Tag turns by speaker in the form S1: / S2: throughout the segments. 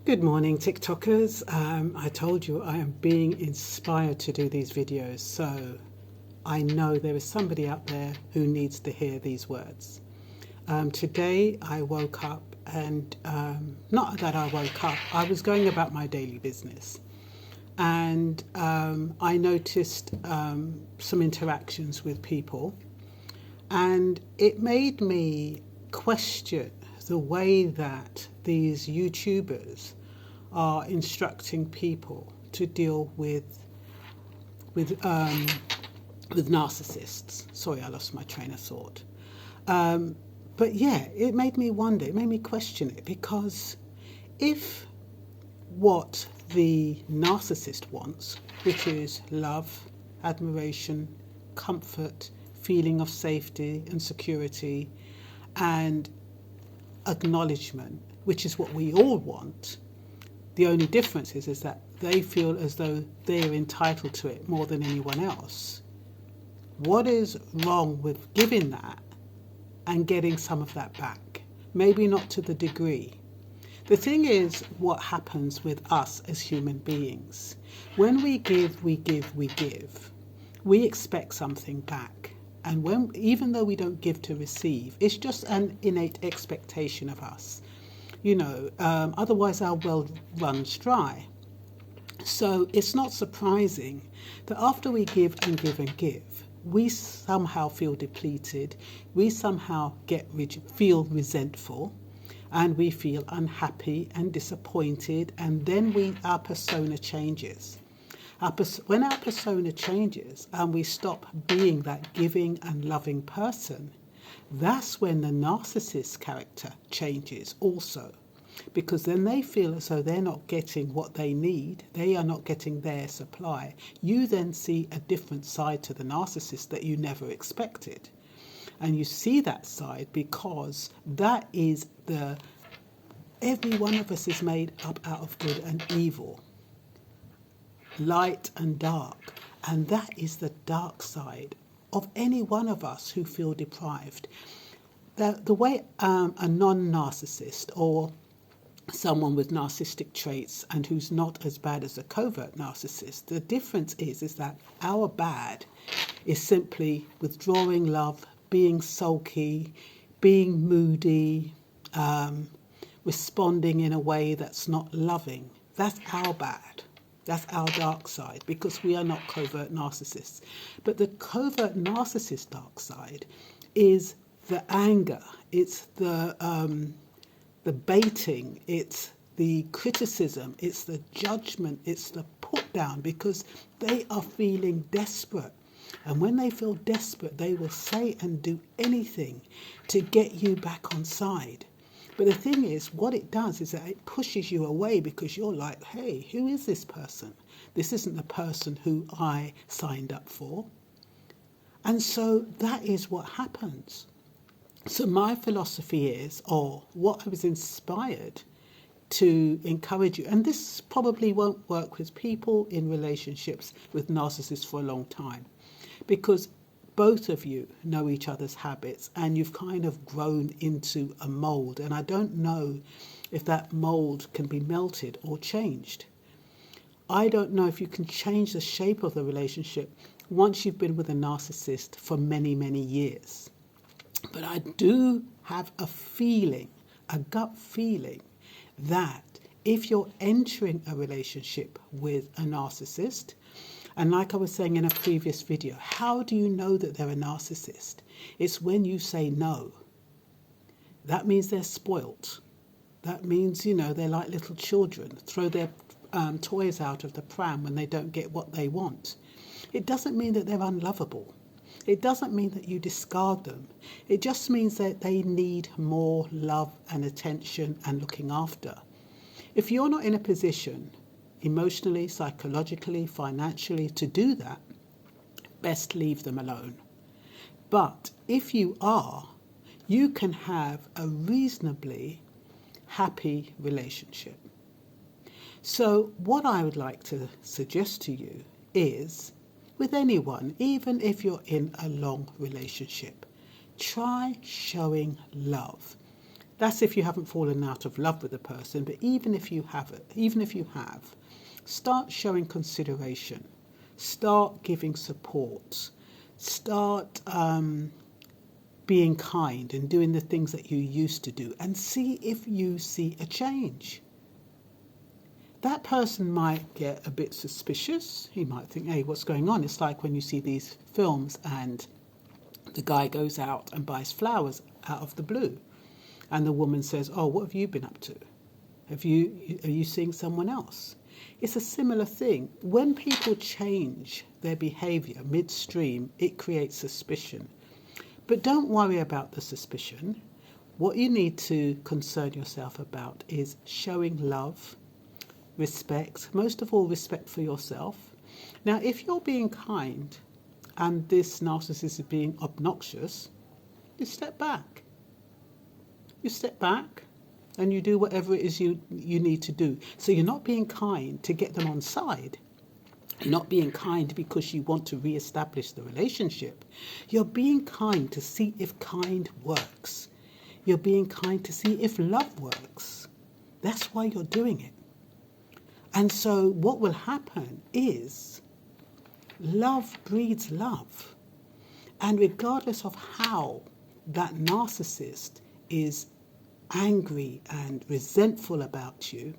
S1: Good morning, TikTokers. I told you I am being inspired to do these videos, so I know there is somebody out there who needs to hear these words. Today I woke up and not that I woke up, I was going about my daily business and I noticed some interactions with people, and it made me question the way that these YouTubers are instructing people to deal with narcissists. Sorry, I lost my train of thought. But yeah, it made me wonder, it made me question it, because if what the narcissist wants, which is love, admiration, comfort, feeling of safety and security, and acknowledgement, which is what we all want, the only difference is that they feel as though they're entitled to it more than anyone else. What is wrong with giving that and getting some of that back? Maybe not to the degree. The thing is, what happens with us as human beings, when we give, we expect something back. And even though we don't give to receive, it's just an innate expectation of us. Otherwise our well runs dry. So it's not surprising that after we give and give and give, we somehow feel depleted, we somehow feel resentful, and we feel unhappy and disappointed, and then our persona changes. When our persona changes and we stop being that giving and loving person, that's when the narcissist character changes also. Because then they feel as though they're not getting what they need, they are not getting their supply. You then see a different side to the narcissist that you never expected. And you see that side because that is every one of us is made up out of good and evil, light and dark, and that is the dark side of any one of us who feel deprived. The way a non-narcissist or someone with narcissistic traits and who's not as bad as a covert narcissist, the difference is that our bad is simply withdrawing love, being sulky, being moody, responding in a way that's not loving. That's our bad. That's our dark side, because we are not covert narcissists. But the covert narcissist dark side is the anger, it's the baiting, it's the criticism, it's the judgment, it's the put down, because they are feeling desperate. And when they feel desperate, they will say and do anything to get you back on side. But the thing is, what it does is that it pushes you away, because you're like, hey, who is this person? This isn't the person who I signed up for. And so that is what happens. So my philosophy is, or what I was inspired to encourage you, and this probably won't work with people in relationships with narcissists for a long time, because both of you know each other's habits and you've kind of grown into a mold, and I don't know if that mold can be melted or changed. I don't know if you can change the shape of the relationship once you've been with a narcissist for many, many years. But I do have a gut feeling, that if you're entering a relationship with a narcissist, and like I was saying in a previous video, how do you know that they're a narcissist? It's when you say no. That means they're spoilt. That means, they're like little children, throw their toys out of the pram when they don't get what they want. It doesn't mean that they're unlovable. It doesn't mean that you discard them. It just means that they need more love and attention and looking after. If you're not in a position, emotionally, psychologically, financially, to do that, best leave them alone. But if you are, you can have a reasonably happy relationship. So what I would like to suggest to you is, with anyone, even if you're in a long relationship, try showing love. That's if you haven't fallen out of love with the person. But even if you have, start showing consideration. Start giving support. Start being kind and doing the things that you used to do, and see if you see a change. That person might get a bit suspicious. He might think, hey, what's going on? It's like when you see these films and the guy goes out and buys flowers out of the blue. And the woman says, oh, what have you been up to? Are you seeing someone else? It's a similar thing. When people change their behaviour midstream, it creates suspicion. But don't worry about the suspicion. What you need to concern yourself about is showing love, respect, most of all respect for yourself. Now, if you're being kind and this narcissist is being obnoxious, you step back. You step back and you do whatever it is you need to do. So you're not being kind to get them on side. You're not being kind because you want to re-establish the relationship. You're being kind to see if kind works. You're being kind to see if love works. That's why you're doing it. And so what will happen is love breeds love. And regardless of how that narcissist is angry and resentful about you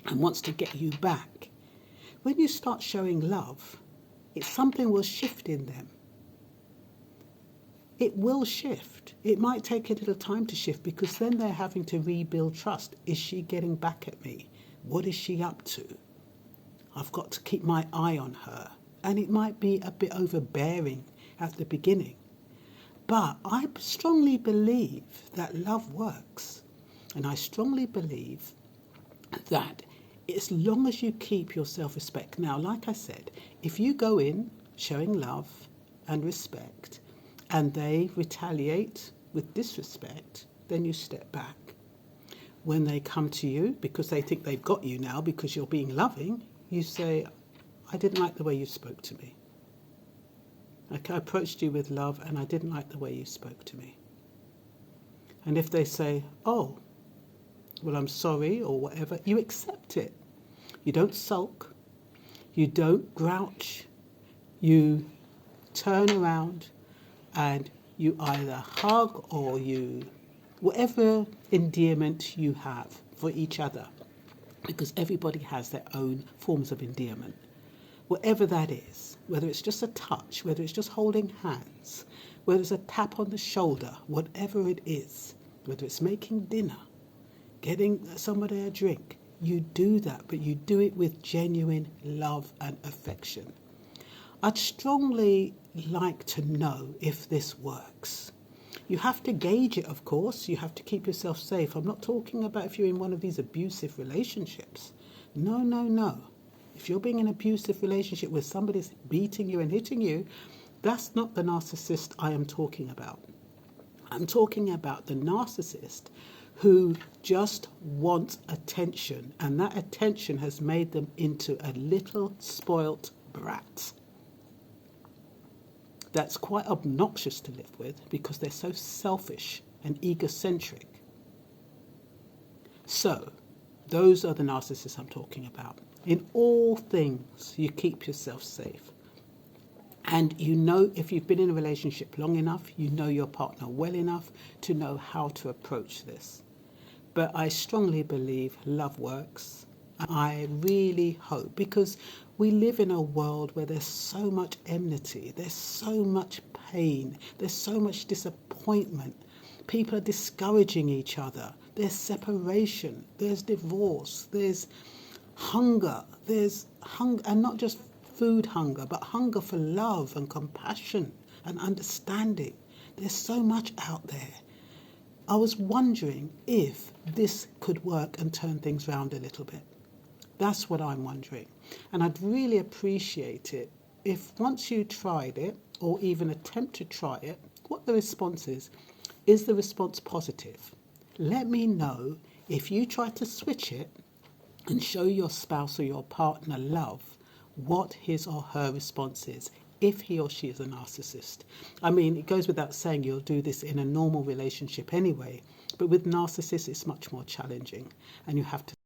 S1: and wants to get you back, when you start showing love, something will shift in them. It will shift. It might take a little time to shift because then they're having to rebuild trust. Is she getting back at me? What is she up to? I've got to keep my eye on her. And it might be a bit overbearing at the beginning. But I strongly believe that love works. And I strongly believe that as long as you keep your self-respect. Now, like I said, if you go in showing love and respect and they retaliate with disrespect, then you step back. When they come to you because they think they've got you now because you're being loving, you say, I didn't like the way you spoke to me. I approached you with love and I didn't like the way you spoke to me. And if they say, oh, well, I'm sorry or whatever, you accept it. You don't sulk. You don't grouch. You turn around and you either hug or whatever endearment you have for each other, because everybody has their own forms of endearment. Whatever that is, whether it's just a touch, whether it's just holding hands, whether it's a tap on the shoulder, whatever it is, whether it's making dinner, getting somebody a drink, you do that, but you do it with genuine love and affection. I'd strongly like to know if this works. You have to gauge it, of course. You have to keep yourself safe. I'm not talking about if you're in one of these abusive relationships. No. If you're being in an abusive relationship where somebody's beating you and hitting you, that's not the narcissist I am talking about. I'm talking about the narcissist who just wants attention, and that attention has made them into a little spoilt brat. That's quite obnoxious to live with because they're so selfish and egocentric. So, those are the narcissists I'm talking about. In all things, you keep yourself safe. And you know, if you've been in a relationship long enough, you know your partner well enough to know how to approach this. But I strongly believe love works. I really hope, because we live in a world where there's so much enmity, there's so much pain, there's so much disappointment. People are discouraging each other. There's separation, there's divorce, there's hunger, and not just food hunger, but hunger for love and compassion and understanding. There's so much out there. I was wondering if this could work and turn things around a little bit. That's what I'm wondering. And I'd really appreciate it if once you tried it, or even attempt to try it, what the response is. Is the response positive? Let me know if you try to switch it and show your spouse or your partner love, what his or her response is. if he or she is a narcissist. I mean, it goes without saying you'll do this in a normal relationship anyway, but with narcissists it's much more challenging, and you have to